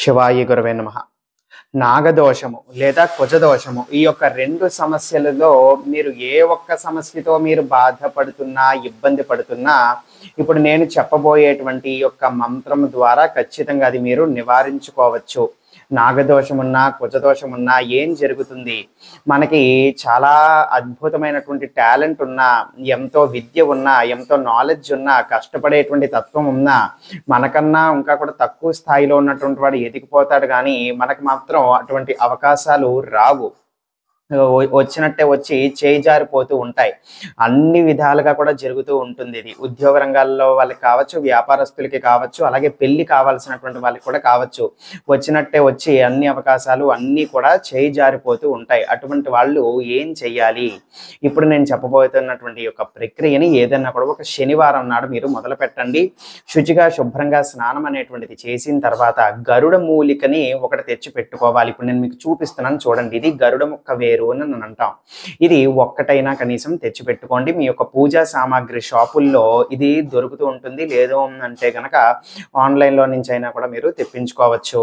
శివాయ గురవే నమః. నాగదోషము లేదా కుజదోషము ఈ యొక్క రెండు సమస్యలలో మీరు ఏ ఒక్క సమస్యతో మీరు బాధపడుతున్నా, ఇబ్బంది పడుతున్నా ఇప్పుడు నేను చెప్పబోయేటువంటి ఈ యొక్క మంత్రం ద్వారా ఖచ్చితంగా అది మీరు నివారించుకోవచ్చు. నాగదోషమున్నా, కుజదోషమున్నా ఏం జరుగుతుంది? మనకి చాలా అద్భుతమైనటువంటి టాలెంట్ ఉన్నా, ఎంతో విద్య ఉన్నా, ఎంతో నాలెడ్జ్ ఉన్నా, కష్టపడేటువంటి తత్వం ఉన్నా, మనకన్నా ఇంకా కూడా తక్కువ స్థాయిలో ఉన్నటువంటి వాడు ఎదిగిపోతాడు, కానీ మనకు మాత్రం అటువంటి అవకాశాలు రావు. వచ్చినట్టే వచ్చి చేయి జారిపోతూ ఉంటాయి. అన్ని విధాలుగా కూడా జరుగుతూ ఉంటుంది. ఇది ఉద్యోగ రంగాల్లో వాళ్ళకి కావచ్చు, వ్యాపారస్తులకి కావచ్చు, అలాగే పెళ్లి కావాల్సినటువంటి వాళ్ళకి కూడా కావచ్చు. వచ్చినట్టే వచ్చి అన్ని అవకాశాలు అన్నీ కూడా చేయి జారిపోతూ ఉంటాయి. అటువంటి వాళ్ళు ఏం చెయ్యాలి? ఇప్పుడు నేను చెప్పబోతున్నటువంటి యొక్క ప్రక్రియని ఏదైనా కూడా ఒక శనివారం నాడు మీరు మొదలు పెట్టండి. శుచిగా శుభ్రంగా స్నానం అనేటువంటిది చేసిన తర్వాత గరుడ మూలికని ఒకటి తెచ్చి పెట్టుకోవాలి. ఇప్పుడు నేను మీకు చూపిస్తున్నాను చూడండి. ఇది గరుడ ముక్క వేరు అని అంటాం. ఇది ఒక్కటైనా కనీసం తెచ్చి పెట్టుకోండి. మీ యొక్క పూజా సామాగ్రి షాపుల్లో ఇది దొరుకుతూ ఉంటుంది. లేదు అంటే కనుక ఆన్లైన్లో నుంచి అయినా కూడా మీరు తెప్పించుకోవచ్చు.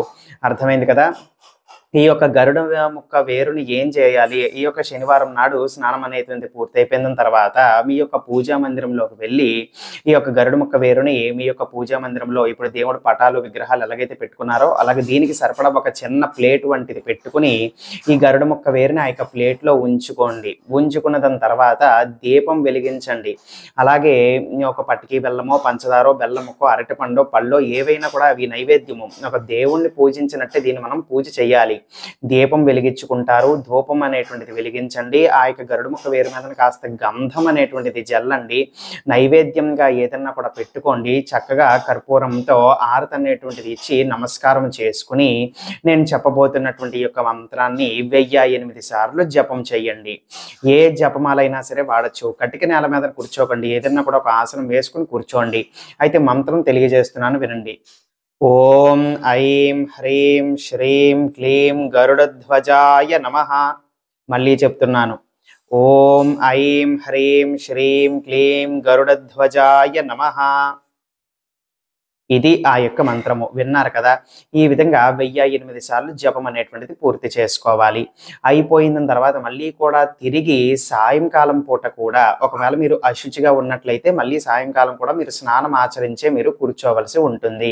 అర్థమైంది కదా? ఈ యొక్క గరుడ ముక్క వేరుని ఏం చేయాలి? ఈ యొక్క శనివారం నాడు స్నానం అనేది పూర్తయిపోయిన తర్వాత మీ యొక్క పూజా మందిరంలోకి వెళ్ళి ఈ యొక్క గరుడ ముక్క వేరుని మీ యొక్క పూజా మందిరంలో ఇప్పుడు దేవుడు పటాలు, విగ్రహాలు ఎలాగైతే పెట్టుకున్నారో అలాగే దీనికి సరిపడా ఒక చిన్న ప్లేట్ వంటిది పెట్టుకుని ఈ గరుడ ముక్క వేరుని ఆ యొక్క ప్లేట్లో ఉంచుకోండి. ఉంచుకున్న దాని తర్వాత దీపం వెలిగించండి. అలాగే ఒక పట్టికి బెల్లమో, పంచదారో, బెల్లముకో, అరటిపండో, పళ్ళో ఏవైనా కూడా అవి నైవేద్యము. ఒక దేవుణ్ణి పూజించినట్టే దీన్ని మనం పూజ చేయాలి. దీపం వెలిగించుకుంటారు. ధూపం అనేటువంటిది వెలిగించండి. ఆ యొక్క గరుడు ముక్క వేరు మీద కాస్త గంధం అనేటువంటిది జల్లండి. నైవేద్యంగా ఏదన్నా కూడా పెట్టుకోండి. చక్కగా కర్పూరంతో ఆరతి అనేటువంటిది ఇచ్చి నమస్కారం చేసుకుని నేను చెప్పబోతున్నటువంటి యొక్క మంత్రాన్ని 1008 సార్లు జపం చేయండి. ఏ జపమాలైనా సరే వాడచ్చు. కటిక నేల మీద కూర్చోకండి. ఏదన్నా కూడా ఒక ఆసనం వేసుకుని కూర్చోండి. అయితే మంత్రం తెలియజేస్తున్నాను వినండి. ఓం ఐం హ్రీం శ్రీం క్లీం గరుడధ్వజాయ నమః. మళ్ళీ చెప్తున్నాను. ఓం ఐం హ్రీం శ్రీం క్లీం గరుడధ్వజాయ నమః. ఇది ఆ యొక్క మంత్రము. విన్నారు కదా? ఈ విధంగా 1008 సార్లు జపం అనేటువంటిది పూర్తి చేసుకోవాలి. అయిపోయిన తర్వాత మళ్ళీ కూడా తిరిగి సాయంకాలం పూట కూడా ఒకవేళ మీరు అశుచిగా ఉన్నట్లయితే మళ్ళీ సాయంకాలం కూడా మీరు స్నానం ఆచరించే మీరు కూర్చోవలసి ఉంటుంది.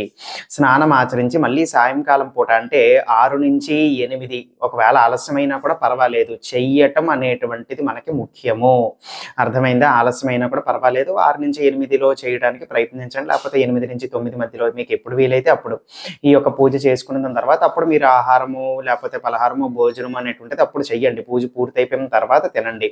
స్నానం ఆచరించి మళ్ళీ సాయంకాలం పూట అంటే 6 నుంచి 8 ఒకవేళ ఆలస్యమైనా కూడా పర్వాలేదు, చెయ్యటం అనేటువంటిది మనకి ముఖ్యము. అర్థమైందా? ఆలస్యమైనా కూడా పర్వాలేదు. 6 నుంచి 8లో చేయడానికి ప్రయత్నించండి. లేకపోతే 8 నుంచి 9 మధ్యలో మీకు ఎప్పుడు వీలైతే అప్పుడు ఈ యొక్క పూజ చేసుకున్న తర్వాత అప్పుడు మీరు ఆహారము లేకపోతే పలహారము, భోజనం అనేటువంటిది అప్పుడు చెయ్యండి. పూజ పూర్తయిపోయిన తర్వాత తినండి.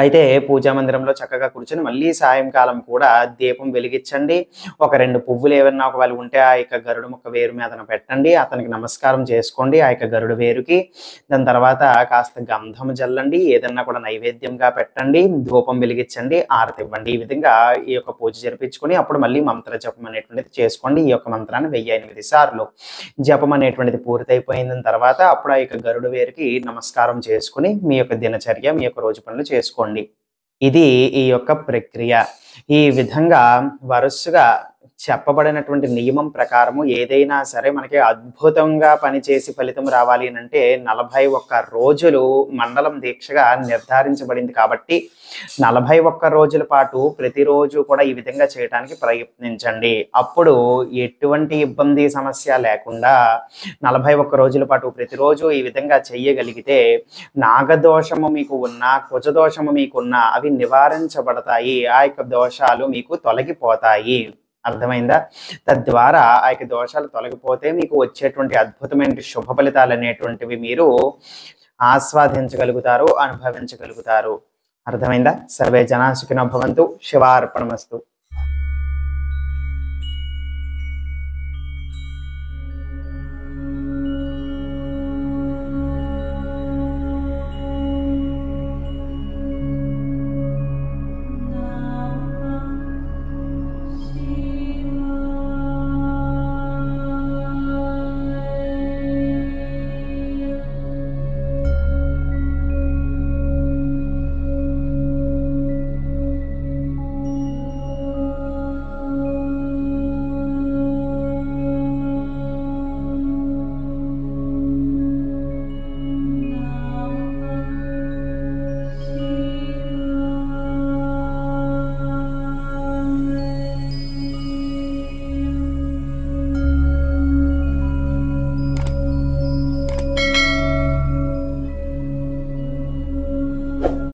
అయితే పూజా మందిరంలో చక్కగా కూర్చొని మళ్ళీ సాయంకాలం కూడా దీపం వెలిగించండి. ఒక 2 పువ్వులు ఏమన్నా ఒకవేళ ఉంటే ఆ యొక్క గరుడు ముక్క వేరు మీదన పెట్టండి. అతనికి నమస్కారం చేసుకోండి ఆ యొక్క గరుడు వేరుకి. దాని తర్వాత కాస్త గంధం జల్లండి. ఏదన్నా కూడా నైవేద్యంగా పెట్టండి. ధూపం వెలిగించండి. ఆరతి ఇవ్వండి. ఈ విధంగా ఈ యొక్క పూజ జరిపించుకొని అప్పుడు మళ్ళీ మంత్ర జపం అనేటువంటిది చేసుకోండి. ఈ యొక్క మంత్రాన్ని 1008 సార్లు జపం అనేటువంటిది పూర్తయిపోయిన తర్వాత అప్పుడు ఆ యొక్క గరుడు వేరుకి నమస్కారం చేసుకుని మీ యొక్క దినచర్య, మీ యొక్క రోజు పనులు చేసుకోండి. ఇది ఈ యొక్క ప్రక్రియ. ఈ విధంగా వరుసగా చెప్పబడినటువంటి నియమం ప్రకారము ఏదైనా సరే మనకి అద్భుతంగా పనిచేసి ఫలితం రావాలి అంటే 41 రోజులు మండలం దీక్షగా నిర్ధారించబడింది. కాబట్టి 41 రోజుల పాటు ప్రతిరోజు కూడా ఈ విధంగా చేయడానికి ప్రయత్నించండి. అప్పుడు ఎటువంటి ఇబ్బంది, సమస్య లేకుండా 41 రోజుల పాటు ప్రతిరోజు ఈ విధంగా చెయ్యగలిగితే నాగదోషము మీకు ఉన్నా, కుజదోషము మీకున్నా అవి నివారించబడతాయి. ఆ యొక్క దోషాలు మీకు తొలగిపోతాయి. అర్థమైందా? తద్వారా ఆ యొక్క దోషాలు తొలగిపోతే మీకు వచ్చేటువంటి అద్భుతమైన శుభ ఫలితాలు అనేటువంటివి మీరు ఆస్వాదించగలుగుతారు, అనుభవించగలుగుతారు. అర్థమైందా? సర్వే జనా సుఖినో భవంతు. శివార్పణమస్తు.